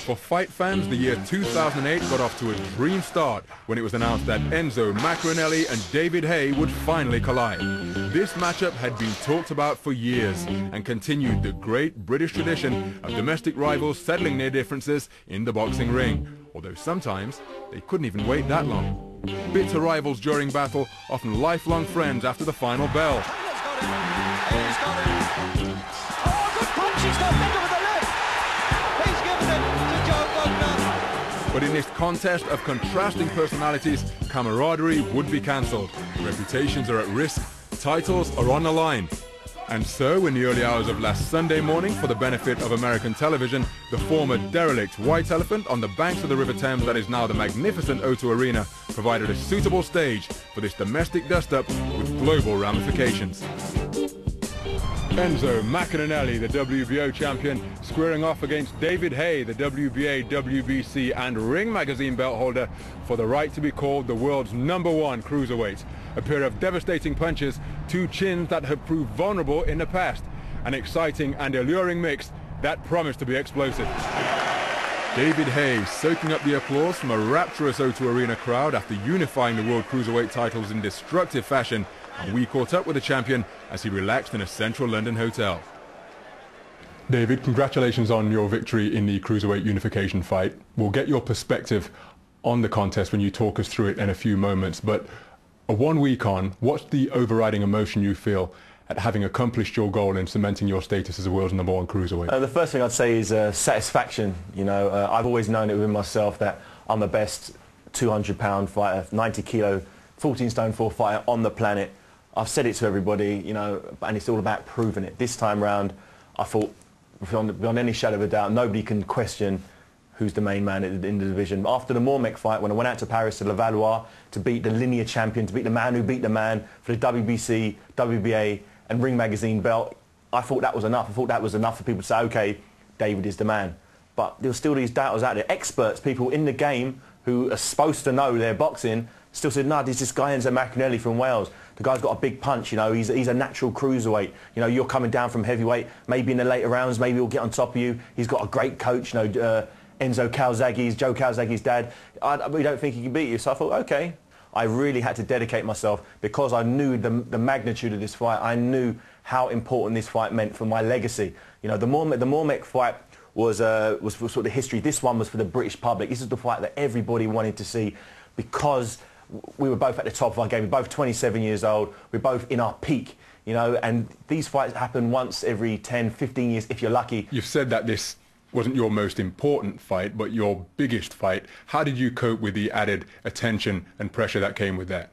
For fight fans, the year 2008 got off to a dream start when it was announced that Maccarinelli and David Haye would finally collide. This matchup had been talked about for years and continued the great British tradition of domestic rivals settling their differences in the boxing ring, although sometimes they couldn't even wait that long. Bitter rivals during battle, often lifelong friends after the final bell. But in this contest of contrasting personalities, camaraderie would be cancelled. Reputations are at risk, titles are on the line. And so, in the early hours of last Sunday morning, for the benefit of American television, the former derelict White Elephant on the banks of the River Thames that is now the magnificent O2 Arena provided a suitable stage for this domestic dust-up with global ramifications. Maccarinelli, the WBO champion, squaring off against David Haye, the WBA, WBC and Ring Magazine belt holder, for the right to be called the world's #1 cruiserweight. A pair of devastating punches, two chins that have proved vulnerable in the past. An exciting and alluring mix that promised to be explosive. David Haye soaking up the applause from a rapturous O2 Arena crowd after unifying the World Cruiserweight titles in destructive fashion, and we caught up with the champion as he relaxed in a central London hotel. David, congratulations on your victory in the Cruiserweight unification fight. We'll get your perspective on the contest when you talk us through it in a few moments, but 1 week on, what's the overriding emotion you feel at having accomplished your goal in cementing your status as the world's #1 cruiserweight? The first thing I'd say is satisfaction. You know, I've always known it within myself that I'm the best 200-pound fighter, 90 kilo, 14 stone 4 fighter on the planet. I've said it to everybody, you know, and it's all about proving it. This time round, I thought, beyond any shadow of a doubt, nobody can question who's the main man in the division. After the Mormec fight, when I went out to Paris to Levallois to beat the linear champion, to beat the man who beat the man for the WBC, WBA and Ring Magazine belt, I thought that was enough. I thought that was enough for people to say, okay, David is the man. But there were still these doubters out there, experts, people in the game who are supposed to know their boxing, still said, no, there's this guy Maccarinelli from Wales. The guy's got a big punch, you know, he's a natural cruiserweight. You know, you're coming down from heavyweight, maybe in the later rounds, maybe he'll get on top of you. He's got a great coach, you know, Joe Calzaghe's dad. We don't think he can beat you. So I thought, okay. I really had to dedicate myself because I knew the magnitude of this fight. I knew how important this fight meant for my legacy. You know, the Mormec fight was sort of history. This one was for the British public. This is the fight that everybody wanted to see because we were both at the top of our game. We're both 27 years old. We're both in our peak, you know, and these fights happen once every 10, 15 years if you're lucky. You've said that this wasn't your most important fight, but your biggest fight. How did you cope with the added attention and pressure that came with that?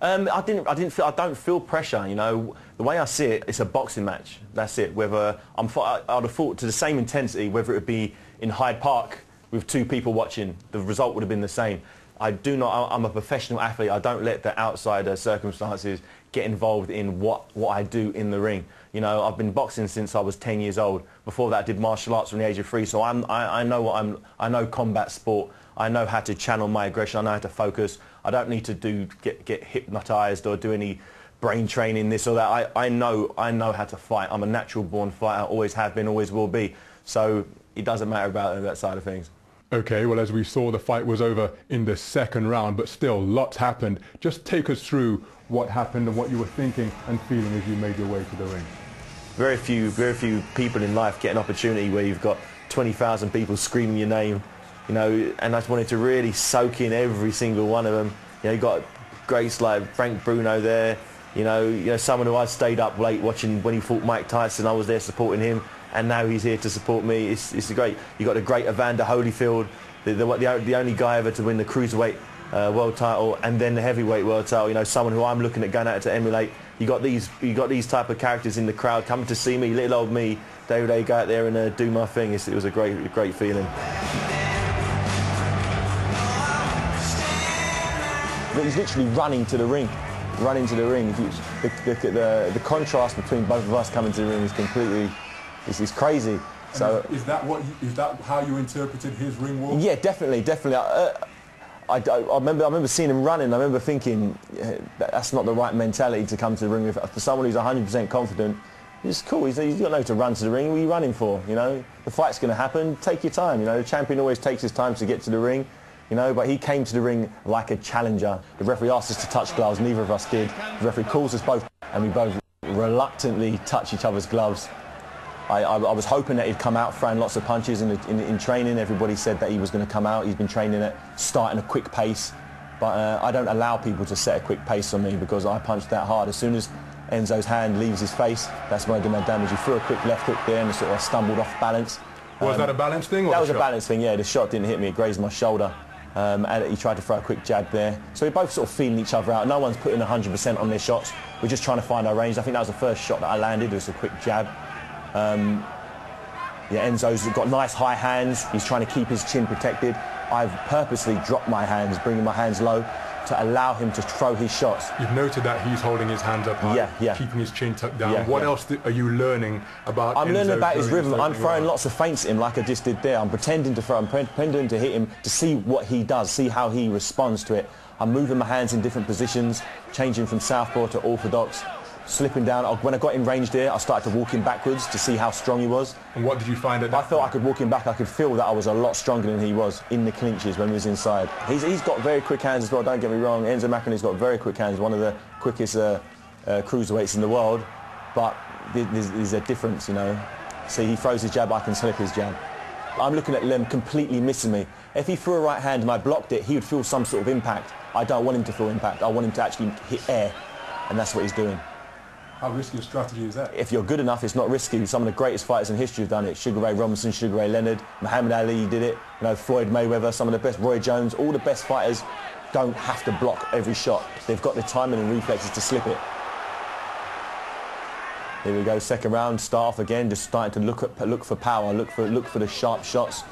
I don't feel pressure, you know. The way I see it, it's a boxing match. That's it. Whether I'd have fought to the same intensity, whether it would be in Hyde Park with 2 people watching, the result would have been the same. I'm a professional athlete. I don't let the outsider circumstances get involved in what I do in the ring. You know, I've been boxing since I was 10 years old. Before that, I did martial arts from the age of 3. So I know combat sport. I know how to channel my aggression. I know how to focus. I don't need to get hypnotized or do any brain training, this or that. I know how to fight. I'm a natural born fighter. Always have been, always will be. So it doesn't matter about that side of things. Okay, well, as we saw, the fight was over in the second round, but still, lots happened. Just take us through what happened and what you were thinking and feeling as you made your way to the ring. Very few people in life get an opportunity where you've got 20,000 people screaming your name, you know, and I just wanted to really soak in every single one of them. You know, you got greats like Frank Bruno there, you know, someone who I stayed up late watching when he fought Mike Tyson. I was there supporting him, and now he's here to support me. It's great. You got the great Evander Holyfield, the only guy ever to win the cruiserweight world title and then the heavyweight world title. You know, someone who I'm looking at going out to emulate. You got these type of characters in the crowd coming to see me, little old me. David Haye, go out there and do my thing. It was a great feeling. He's literally running to the ring. If you look at the contrast between both of us coming to the ring is completely, it's crazy. So is that how you interpreted his ring walk? Yeah, definitely. I remember seeing him running. I remember thinking that's not the right mentality to come to the ring with. For someone who's 100% confident, It's cool. He's got no to run to the ring. What are you running for? You know, the fight's going to happen. Take your time. You know, the champion always takes his time to get to the ring. You know, but he came to the ring like a challenger. The referee asked us to touch gloves. Neither of us did. The referee calls us both, and we both reluctantly touch each other's gloves. I was hoping that he'd come out throwing lots of punches. In training, everybody said that he was going to come out. He's been training at starting a quick pace. But I don't allow people to set a quick pace on me because I punched that hard. As soon as Enzo's hand leaves his face, that's when I did my damage. He threw a quick left hook there and sort of stumbled off balance. Was that a balance thing? Or that was a balance thing, yeah. The shot didn't hit me, it grazed my shoulder. And he tried to throw a quick jab there. So we're both sort of feeling each other out. No one's putting 100% on their shots. We're just trying to find our range. I think that was the first shot that I landed. It was a quick jab. Yeah, Enzo's got nice high hands. He's trying to keep his chin protected. I've purposely dropped my hands, bringing my hands low to allow him to throw his shots. You've noted that he's holding his hands up high, keeping his chin tucked down. What else are you learning about I'm learning about his rhythm. I'm throwing lots of feints at him like I just did there. I'm pretending to throw, I'm pretending to hit him to see what he does, see how he responds to it. I'm moving my hands in different positions, changing from southpaw to orthodox, slipping down. When I got in range there, I started to walk him backwards to see how strong he was. And what did you find at that I felt I could walk him back. I could feel that I was a lot stronger than he was in the clinches when he was inside. He's got very quick hands as well, don't get me wrong. Enzo Maccarinelli's got very quick hands, one of the quickest cruiserweights in the world. But there's a difference, you know. See, he throws his jab, I can slip his jab. I'm looking at Lem completely missing me. If he threw a right hand and I blocked it, he would feel some sort of impact. I don't want him to feel impact. I want him to actually hit air, and that's what he's doing. How risky a strategy is that? If you're good enough, it's not risky. Some of the greatest fighters in history have done it. Sugar Ray Robinson, Sugar Ray Leonard, Muhammad Ali did it. You know, Floyd Mayweather, some of the best, Roy Jones, all the best fighters don't have to block every shot. They've got the timing and reflexes to slip it. Here we go, second round, start off again, just starting to look for power, look for the sharp shots.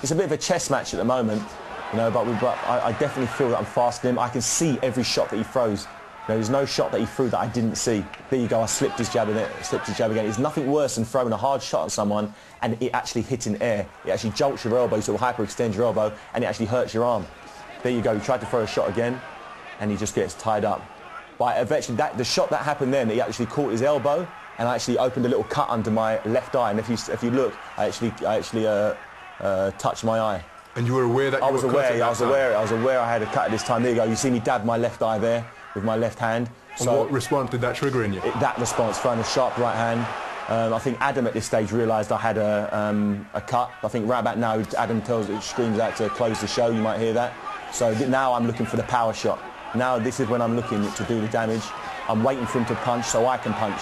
It's a bit of a chess match at the moment, you know, but I definitely feel that I'm faster than him. I can see every shot that he throws. There's no shot that he threw that I didn't see. There you go, I slipped his jab again. It's nothing worse than throwing a hard shot at someone and it actually hitting air. It actually jolts your elbow, so it will hyperextend your elbow and it actually hurts your arm. There you go, he tried to throw a shot again and he just gets tied up. But eventually, the shot that happened then, he actually caught his elbow and I actually opened a little cut under my left eye. And if you look, I actually touched my eye. And you were aware that you were cut? I was aware I had a cut at this time. There you go, you see me dab my left eye there with my left hand. So and what response did that trigger in you? That response, throwing a sharp right hand. I think Adam at this stage realised I had a cut. I think right about now, Adam screams out to close the show, you might hear that. So now I'm looking for the power shot. Now this is when I'm looking to do the damage. I'm waiting for him to punch so I can punch.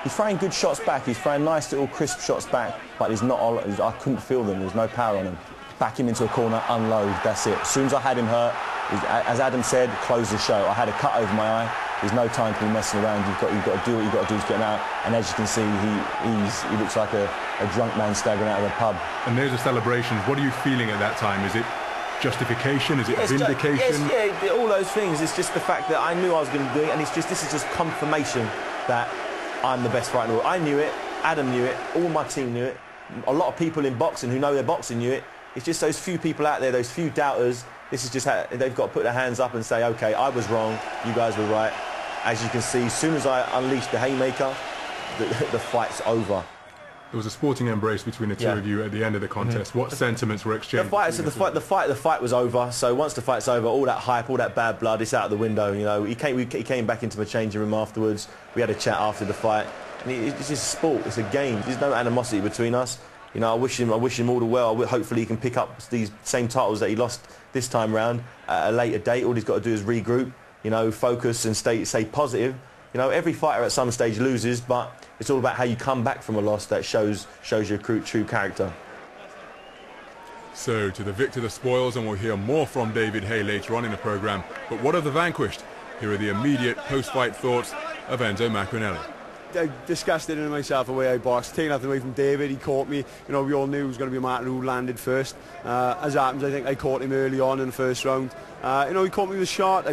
He's throwing good shots back, he's throwing nice little crisp shots back, but there's not all, I couldn't feel them, there's no power on him. Back him into a corner, unload, that's it. As soon as I had him hurt, as Adam said, close the show. I had a cut over my eye. There's no time to be messing around. You've got to do what you've got to do to get him out. And as you can see, he looks like a drunk man staggering out of a pub. And there's the celebrations. What are you feeling at that time? Is it justification? Is it vindication? Yes, all those things. It's just the fact that I knew I was going to do it, and this is just confirmation that I'm the best fighter in the world. I knew it. Adam knew it. All my team knew it. A lot of people in boxing who know their boxing knew it. It's just those few people out there, those few doubters. This is just how they've got to put their hands up and say, OK, I was wrong, you guys were right. As you can see, as soon as I unleashed the haymaker, the fight's over. There was a sporting embrace between the two of you at the end of the contest. What sentiments were exchanged? The fight was over. So once the fight's over, all that hype, all that bad blood, it's out of the window. You know, he came back into the changing room afterwards. We had a chat after the fight. And it's just sport. It's a game. There's no animosity between us. You know, I wish him all the well. Hopefully he can pick up these same titles that he lost this time round at a later date. All he's got to do is regroup, you know, focus and stay positive. You know, every fighter at some stage loses, but it's all about how you come back from a loss that shows your true character. So, to the victor the spoils, and we'll hear more from David Haye later on in the programme. But what of the vanquished? Here are the immediate post-fight thoughts of Enzo Maccarinelli. I discussed it in myself the way I boxed, taking nothing away from David. He caught me. You know, we all knew it was going to be a matter who landed first. As happens, I think I caught him early on in the first round. You know, he caught me with a shot.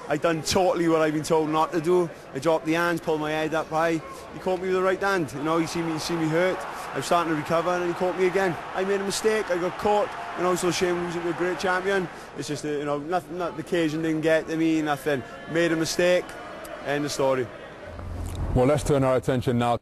I done totally what I've been told not to do. I dropped the hands, pulled my head up high. He caught me with the right hand. You know, he see me hurt. I'm starting to recover, and he caught me again. I made a mistake. I got caught. You know, so shame losing to a great champion. It's just you know, nothing. Not the occasion didn't get to me. Nothing. Made a mistake. End of story. Well, let's turn our attention now